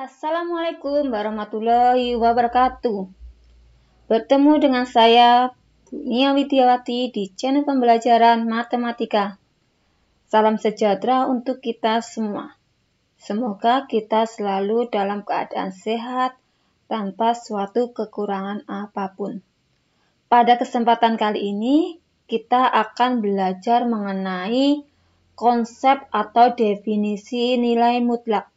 Assalamualaikum warahmatullahi wabarakatuh. Bertemu dengan saya, Bu Nia Widiawati, di channel pembelajaran matematika. Salam sejahtera untuk kita semua. Semoga kita selalu dalam keadaan sehat tanpa suatu kekurangan apapun. Pada kesempatan kali ini, kita akan belajar mengenai konsep atau definisi nilai mutlak.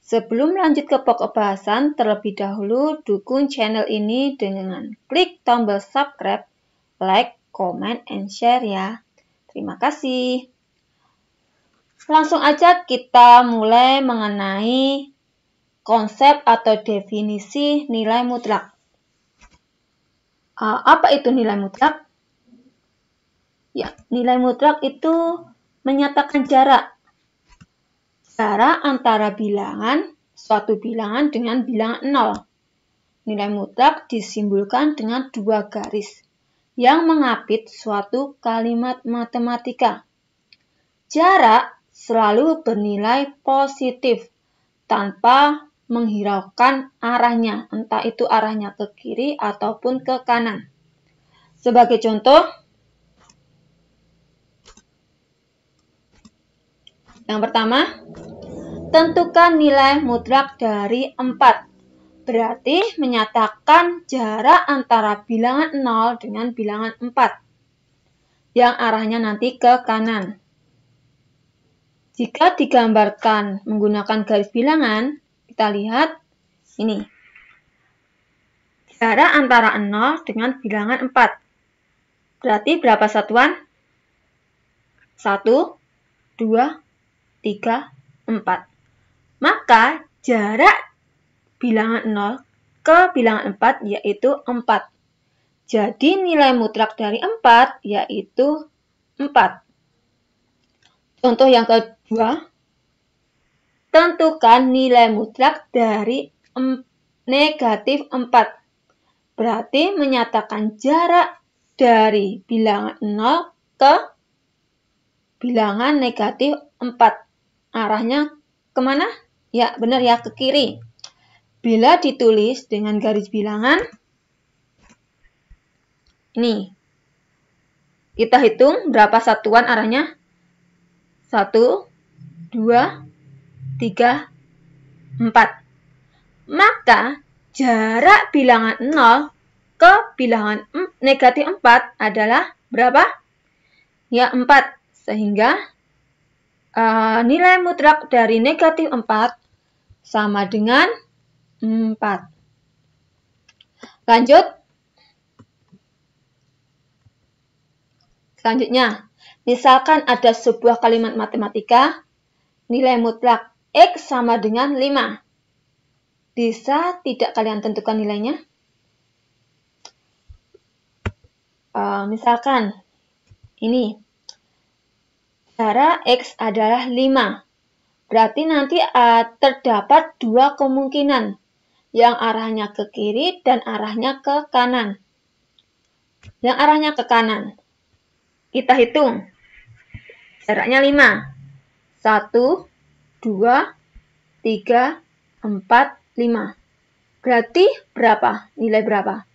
Sebelum lanjut ke pokok bahasan, terlebih dahulu dukung channel ini dengan klik tombol subscribe, like, comment, and share ya. Terima kasih. Langsung aja kita mulai mengenai konsep atau definisi nilai mutlak. Apa itu nilai mutlak? Ya, nilai mutlak itu menyatakan jarak antara suatu bilangan dengan bilangan 0. Nilai mutlak disimbolkan dengan dua garis yang mengapit suatu kalimat matematika. Jarak selalu bernilai positif tanpa menghiraukan arahnya, entah itu arahnya ke kiri ataupun ke kanan. Sebagai contoh, yang pertama, tentukan nilai mutlak dari 4. Berarti menyatakan jarak antara bilangan 0 dengan bilangan 4. Yang arahnya nanti ke kanan. Jika digambarkan menggunakan garis bilangan, kita lihat ini. Jarak antara 0 dengan bilangan 4. Berarti berapa satuan? 1, 2, 3, 4. Maka jarak bilangan 0 ke bilangan 4 yaitu 4. Jadi nilai mutlak dari 4 yaitu 4. Contoh yang kedua, tentukan nilai mutlak dari negatif 4. Berarti menyatakan jarak dari bilangan 0 ke bilangan negatif 4. Arahnya kemana? Ya, benar ya, ke kiri. Bila ditulis dengan garis bilangan, ini. Kita hitung berapa satuan arahnya. 1, 2, 3, 4. Maka jarak bilangan 0 ke bilangan negatif 4 adalah berapa? Ya, 4. Sehingga nilai mutlak dari negatif 4 sama dengan 4. Lanjut. Selanjutnya, misalkan ada sebuah kalimat matematika, nilai mutlak X sama dengan 5. Bisa tidak kalian tentukan nilainya? Misalkan, ini. Jarak X adalah 5. Berarti nanti terdapat dua kemungkinan, yang arahnya ke kiri dan arahnya ke kanan. Yang arahnya ke kanan, kita hitung. Jaraknya 5. 1, 2, 3, 4, 5. Berarti berapa? Nilai berapa?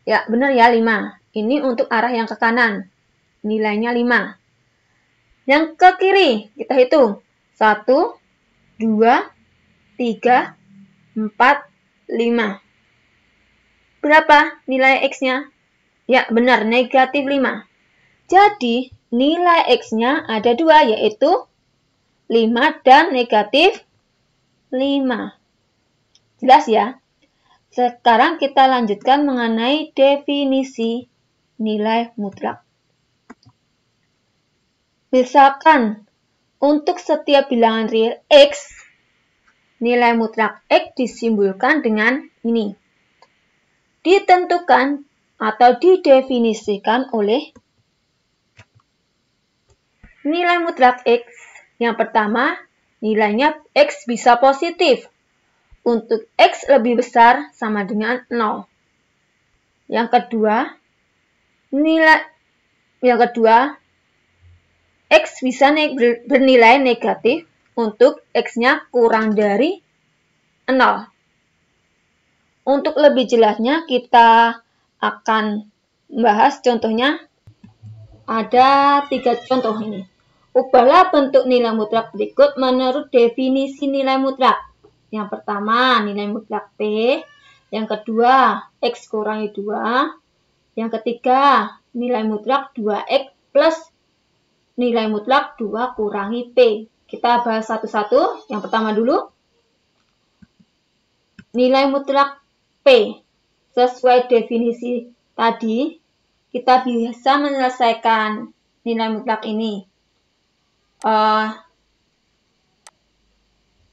Ya, benar ya, 5. Ini untuk arah yang ke kanan. Nilainya 5. Yang ke kiri, kita hitung. 1, 2, 3, 4, 5. Berapa nilai X-nya? Ya, benar, negatif 5. Jadi, nilai X-nya ada 2, yaitu 5 dan negatif 5. Jelas ya? Sekarang kita lanjutkan mengenai definisi nilai mutlak. Misalkan, untuk setiap bilangan real X, nilai mutlak X disimbolkan dengan ini. Ditentukan atau didefinisikan oleh nilai mutlak X. Yang pertama, nilainya X bisa positif. Untuk X lebih besar sama dengan 0. Yang kedua, X bisa bernilai negatif untuk X-nya kurang dari 0. Untuk lebih jelasnya kita akan membahas contohnya. Ada 3 contoh ini. Ubahlah bentuk nilai mutlak berikut menurut definisi nilai mutlak. Yang pertama, nilai mutlak P. Yang kedua, X kurangi 2. Yang ketiga, nilai mutlak 2X plus nilai mutlak 2 kurangi P. Kita bahas satu-satu. Yang pertama dulu. Nilai mutlak P. Sesuai definisi tadi, kita bisa menyelesaikan nilai mutlak ini.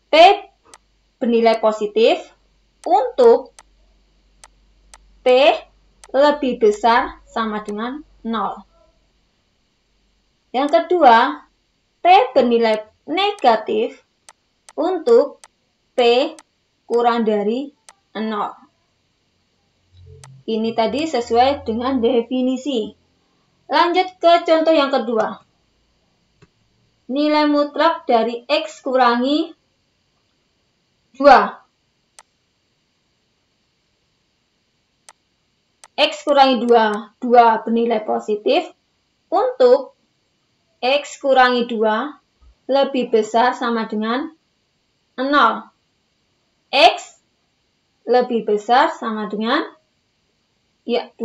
P bernilai positif untuk P lebih besar sama dengan 0. Yang kedua, P bernilai negatif untuk P kurang dari 0. Ini tadi sesuai dengan definisi. Lanjut ke contoh yang kedua. Nilai mutlak dari X kurangi 2. X kurangi 2. 2 bernilai positif untuk X kurangi 2 lebih besar sama dengan 0. X lebih besar sama dengan 2.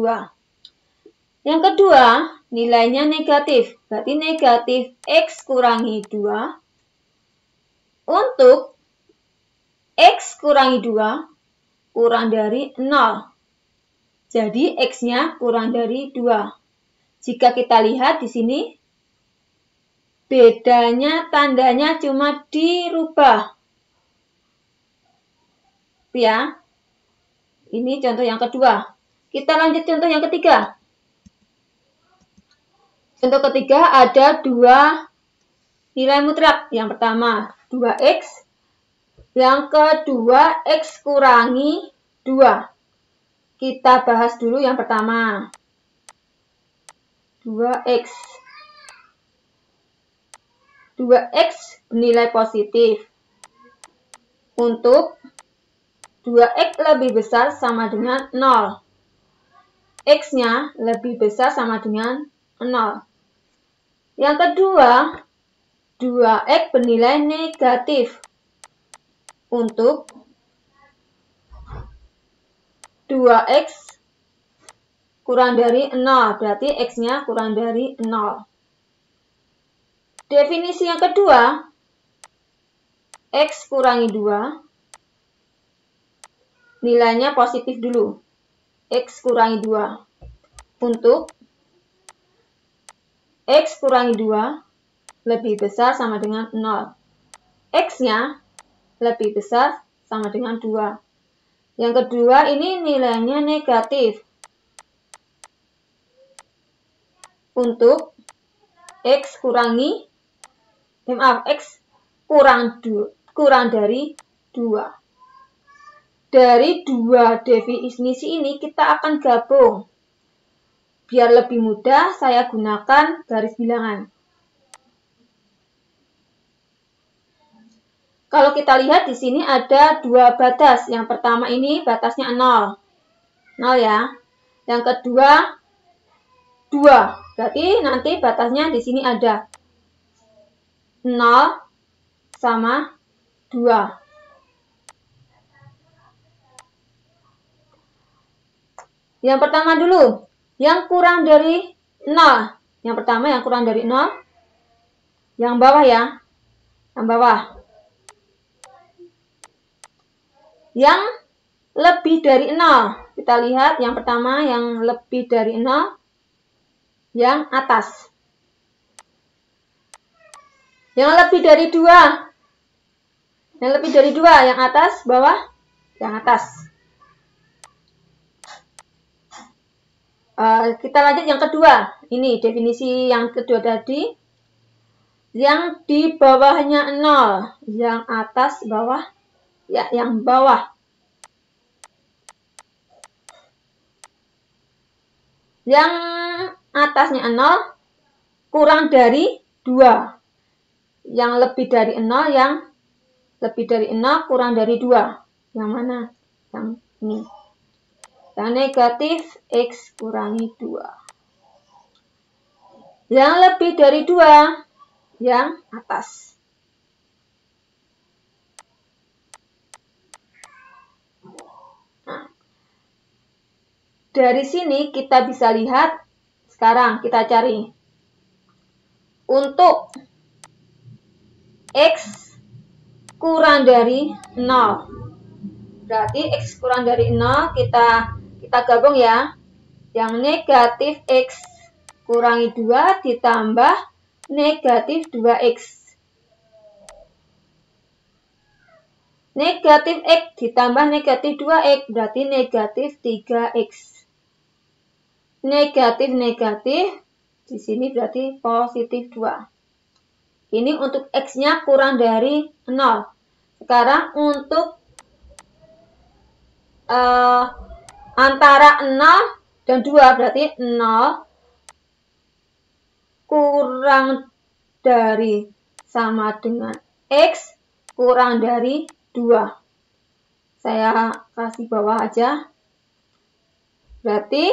Yang kedua, nilainya negatif. Berarti negatif X kurangi 2 untuk X kurangi 2 kurang dari 0. Jadi X-nya kurang dari 2. Jika kita lihat di sini, bedanya tandanya cuma dirubah. Ya, ini contoh yang kedua. Kita lanjut contoh yang ketiga. Contoh ketiga ada 2 nilai mutlak. Yang pertama 2X. Yang kedua X kurangi 2. Kita bahas dulu yang pertama. 2X. 2X bernilai positif. Untuk 2X lebih besar sama dengan 0. X-nya lebih besar sama dengan 0. Yang kedua, 2X bernilai negatif untuk 2X kurang dari 0. Berarti X-nya kurang dari 0. Definisi yang kedua, X kurangi 2, nilainya positif dulu. X kurangi 2 untuk X kurangi 2 lebih besar sama dengan 0. X-nya lebih besar sama dengan 2. Yang kedua ini nilainya negatif. Untuk X kurangi, X kurang dari 2. Dari 2 definisi ini kita akan gabung. Biar lebih mudah, saya gunakan garis bilangan. Kalau kita lihat di sini ada 2 batas. Yang pertama ini batasnya 0. 0 ya. Yang kedua 2. Berarti nanti batasnya di sini ada 0 sama 2. Yang pertama dulu, yang kurang dari 0. Yang pertama yang kurang dari 0. Yang bawah ya. Yang bawah. Yang lebih dari 0. Kita lihat yang pertama yang lebih dari 0. Yang atas. Yang lebih dari 2. Yang lebih dari 2. Yang atas, bawah, yang atas. Kita lanjut yang kedua. Ini definisi yang kedua tadi. Yang di bawahnya 0. Yang atas, bawah. Ya, yang bawah. Yang atasnya 0 kurang dari 2. Yang lebih dari 0, yang lebih dari 0 kurang dari 2. Yang mana? Yang ini. Yang negatif X kurangi 2. Yang lebih dari 2, yang atas. Nah, dari sini kita bisa lihat, sekarang kita cari. Untuk X kurang dari 0. Berarti X kurang dari 0, kita gabung ya. Yang negatif X kurangi 2 ditambah negatif 2X. Negatif X ditambah negatif 2X berarti negatif 3X. Negatif di sini berarti positif 2. Ini untuk X-nya kurang dari 0. Sekarang untuk antara 0 dan 2 berarti 0 kurang dari sama dengan X kurang dari 2. Saya kasih bawah aja. Berarti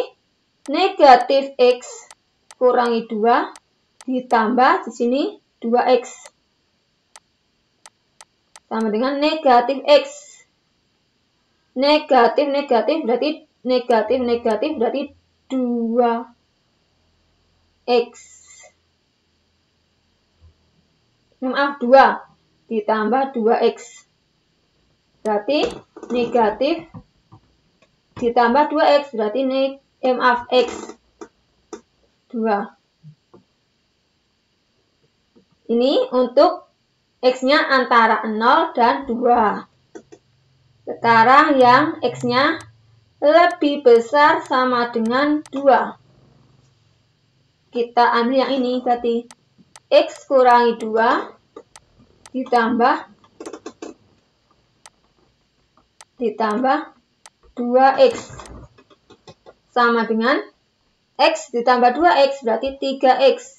negatif X kurangi 2 ditambah di sini 2X. Sama dengan negatif X. Negatif berarti negatif berarti 2X. Maaf, 2 ditambah 2X. Berarti negatif ditambah 2X berarti X 2. Ini untuk X-nya antara 0 dan 2. Sekarang yang X-nya lebih besar sama dengan 2. Kita ambil yang ini berarti X kurangi 2 ditambah 2X sama dengan X ditambah 2X berarti 3X.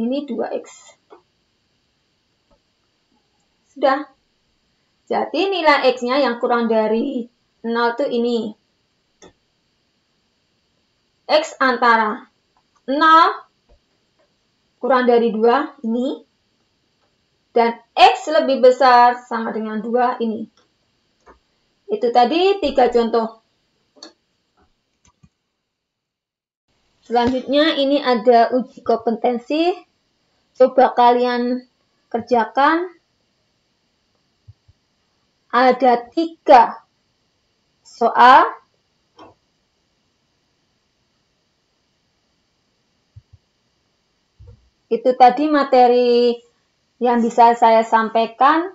Ini 2X. Sudah. Jadi nilai X-nya yang kurang dari 0 itu ini. X antara 0 kurang dari 2 ini. Dan X lebih besar sama dengan 2 ini. Itu tadi 3 contoh. Selanjutnya ini ada uji kompetensi. Coba kalian kerjakan. Ada 3 soal. Itu tadi materi yang bisa saya sampaikan.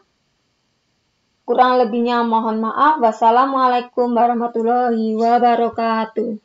Kurang lebihnya mohon maaf. Wassalamualaikum warahmatullahi wabarakatuh.